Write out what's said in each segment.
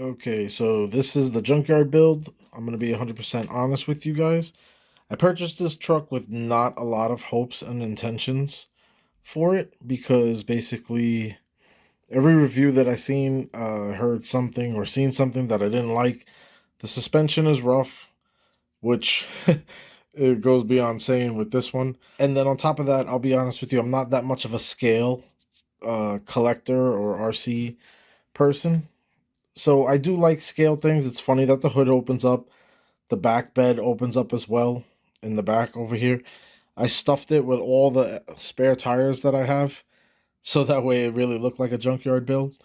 Okay, so this is the Junkyard build. I'm going to be 100% honest with you guys. I purchased this truck with not a lot of hopes and intentions for it because basically every review that I seen heard something or seen something that I didn't like. The suspension is rough, which it goes beyond saying with this one. And then on top of that, I'll be honest with you, I'm not that much of a scale collector or RC person. So I do like scale things. It's funny that the hood opens up. The back bed opens up as well in the back over here. I stuffed it with all the spare tires that I have, so that way it really looked like a junkyard build.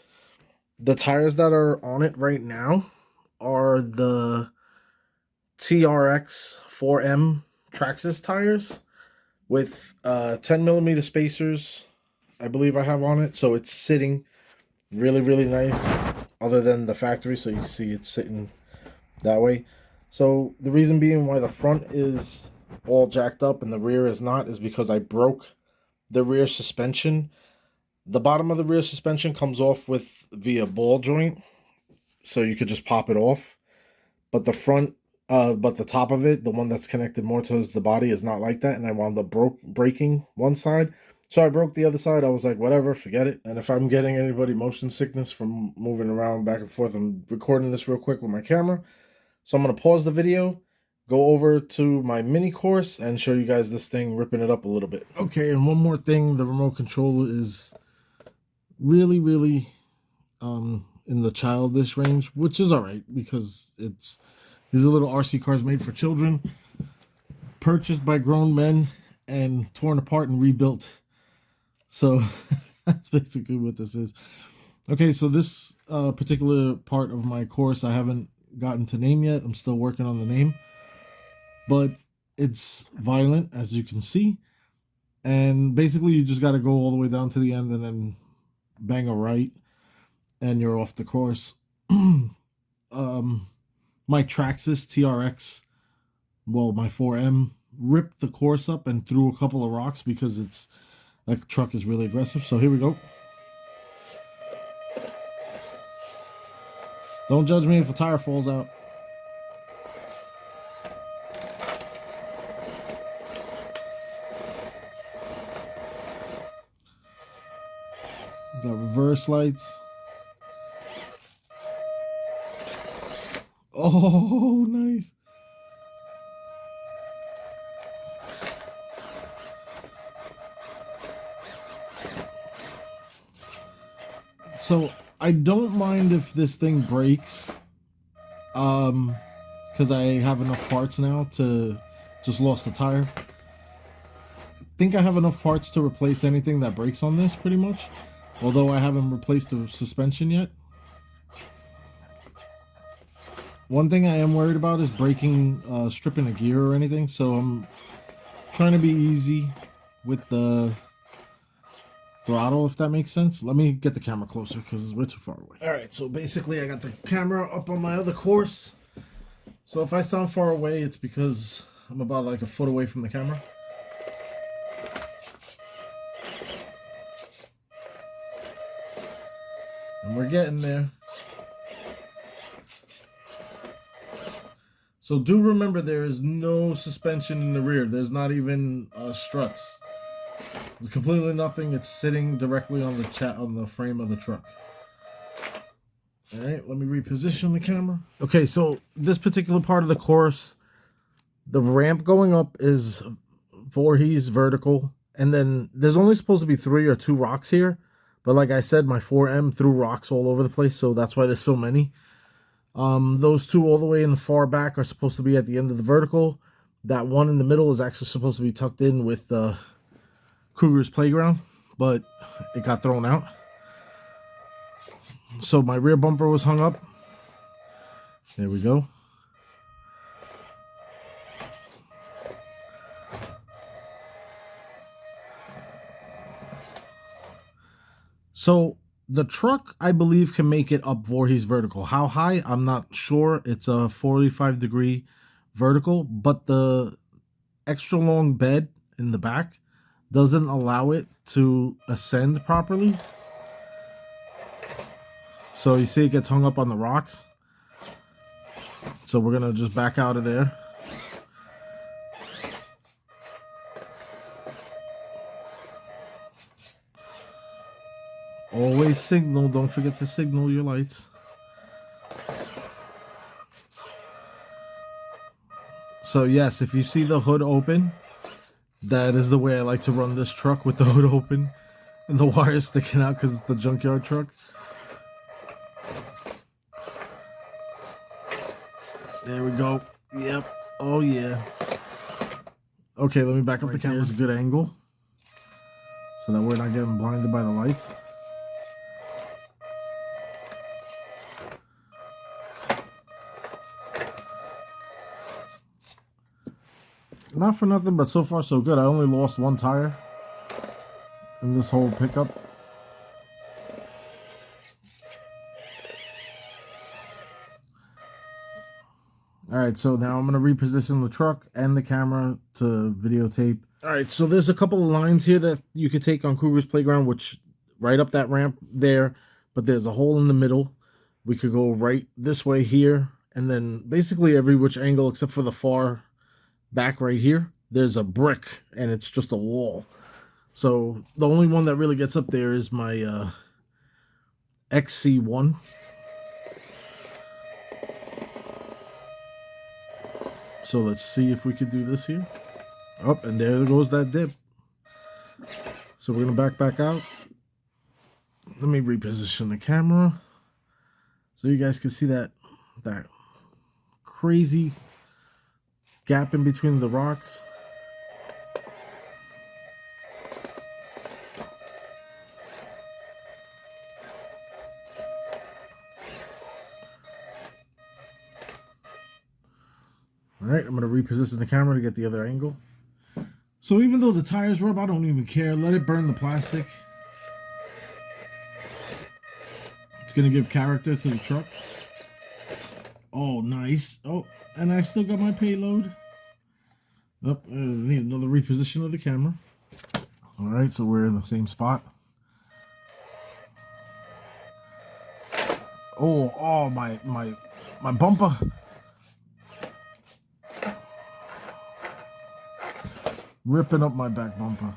The tires that are on it right now are the TRX 4M Traxxas tires with 10 millimeter spacers, I believe I have on it. So it's sitting really nice, other than the factory, so you can see it's sitting that way. So the reason being why the front is all jacked up and the rear is not is because I broke the rear suspension. The bottom of the rear suspension comes off with via ball joint, so you could just pop it off. But the front, but the top of it, the one that's connected more towards the body, is not like that, and I wound up breaking one side. So I broke the other side. I was like, whatever, forget it. And if I'm getting anybody motion sickness from moving around back and forth, I'm recording this real quick with my camera. So I'm going to pause the video, go over to my mini course, and show you guys this thing ripping it up a little bit. Okay, and one more thing, the remote control is really in the childish range, which is all right because these are little RC cars made for children, purchased by grown men and torn apart and rebuilt. So that's basically what this is. Okay, so this particular part of my course I haven't gotten to name yet. I'm still working on the name, but it's violent, as you can see, and basically you just got to go all the way down to the end and then bang a right and you're off the course. My Traxxas TRX, well, my 4M, ripped the course up and threw a couple of rocks because that truck is really aggressive. So here we go. Don't judge me if a tire falls out. Got reverse lights. Oh, nice. So I don't mind if this thing breaks, because I have enough parts now to just lost the tire. I think I have enough parts to replace anything that breaks on this pretty much, although I haven't replaced the suspension yet. One thing I am worried about is breaking, stripping a gear or anything, so I'm trying to be easy with the throttle, if that makes sense. Let me get the camera closer because we're too far away. All right, so basically I got the camera up on my other course. So if I sound far away, it's because I'm about like a foot away from the camera. And we're getting there. So do remember there is no suspension in the rear. There's not even struts. There's completely nothing. It's sitting directly on the frame of the truck. All right, let me reposition the camera. Okay, so this particular part of the course, the ramp going up is Voorhees vertical, and then there's only supposed to be 3 or 2 rocks here. But like I said, my 4M threw rocks all over the place, so that's why there's so many. Those 2 all the way in the far back are supposed to be at the end of the vertical. That one in the middle is actually supposed to be tucked in with Cougar's playground, but it got thrown out. So my rear bumper was hung up. There we go. So the truck, I believe, can make it up Voorhees vertical. How high? I'm not sure. It's a 45-degree vertical, but the extra long bed in the back doesn't allow it to ascend properly. So you see it gets hung up on the rocks. So we're gonna just back out of there. Always signal, don't forget to signal your lights. So yes, if you see the hood open, that is the way I like to run this truck, with the hood open and the wires sticking out because it's the junkyard truck. There we go. Yep. Oh yeah. Okay, let me back up the camera. Here's a good angle so that we're not getting blinded by the lights. Not for nothing, but so far so good. I only lost one tire in this whole pickup. Alright, so now I'm going to reposition the truck and the camera to videotape. Alright, so there's a couple of lines here that you could take on Cougar's Playground, which right up that ramp there, but there's a hole in the middle. We could go right this way here, and then basically every which angle except for the far back right here, there's a brick, and it's just a wall. So the only one that really gets up there is my XC1. So let's see if we could do this here. Oh, and there goes that dip. So we're gonna back out. Let me reposition the camera so you guys can see that crazy gap in between the rocks. Alright, I'm going to reposition the camera to get the other angle. So even though the tires rub, I don't even care. Let it burn the plastic. It's going to give character to the truck. Oh, nice. Oh, and I still got my payload. Oh, I need another reposition of the camera. Alright, so we're in the same spot. Oh, my bumper. Ripping up my back bumper.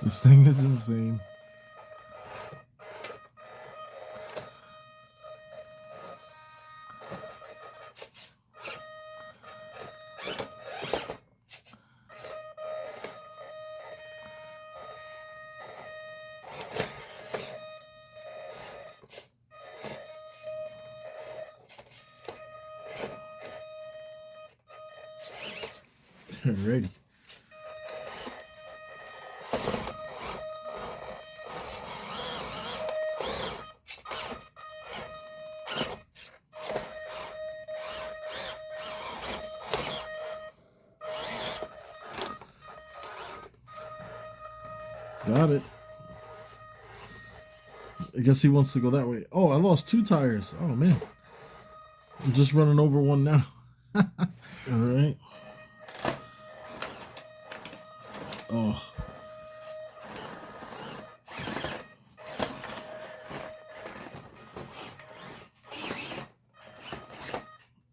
This thing is insane. Alrighty. Got it. I guess he wants to go that way. Oh, I lost 2 tires. Oh, man. I'm just running over one now. Alright. Oh.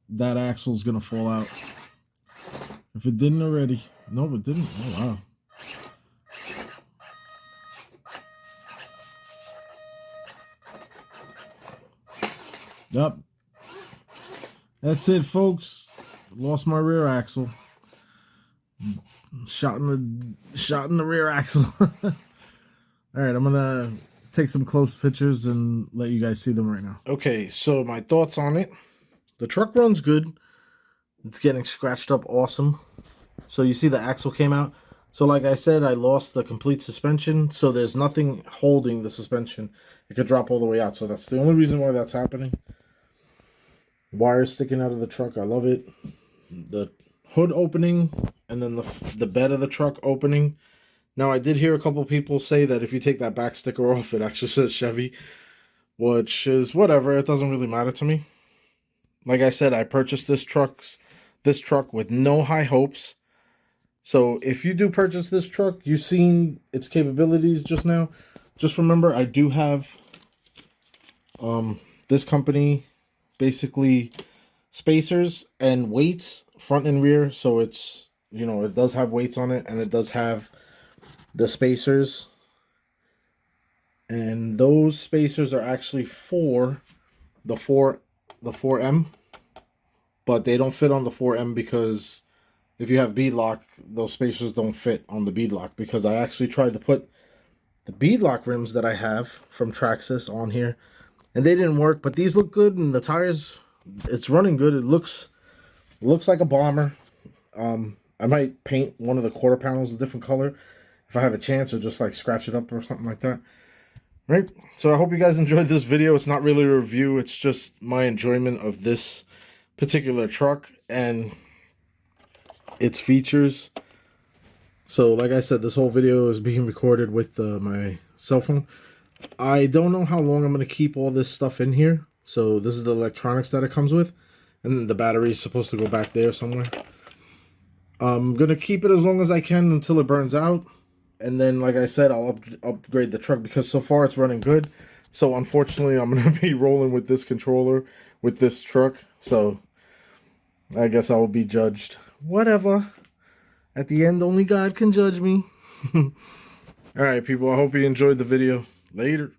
That axle's gonna fall out. If it didn't already. No, it didn't. Oh, wow. Yep. That's it, folks. Lost my rear axle. Shot in the rear axle. All right, I'm gonna take some close pictures and let you guys see them right now. Okay, so my thoughts on it. The truck runs good. It's getting scratched up awesome. So you see the axle came out. So like I said, I lost the complete suspension. So there's nothing holding the suspension. It could drop all the way out. So that's the only reason why that's happening. Wires sticking out of the truck. I love it. The hood opening and then the bed of the truck opening. Now I did hear a couple people say that if you take that back sticker off, it actually says Chevy. which is whatever. It doesn't really matter to me. Like I said, I purchased this truck with no high hopes. So if you do purchase this truck, you've seen its capabilities just now. Just remember, I do have this company basically spacers and weights front and rear. So it's, you know, it does have weights on it, and it does have the spacers. And those spacers are actually for the 4M, but they don't fit on the 4M because if you have beadlock, those spacers don't fit on the beadlock, because I actually tried to put the beadlock rims that I have from Traxxas on here, and they didn't work. But these look good, and the tires, it's running good. It looks like a bomber. I might paint one of the quarter panels a different color if I have a chance, or just like scratch it up or something like that. Right? So I hope you guys enjoyed this video. It's not really a review. It's just my enjoyment of this particular truck and its features. So like I said, this whole video is being recorded with my cell phone. I don't know how long I'm going to keep all this stuff in here. So this is the electronics that it comes with. And the battery is supposed to go back there somewhere. I'm going to keep it as long as I can until it burns out. And then, like I said, I'll upgrade the truck, because so far it's running good. So unfortunately, I'm going to be rolling with this controller with this truck. So I guess I will be judged. Whatever. At the end, only God can judge me. Alright, people. I hope you enjoyed the video. Later.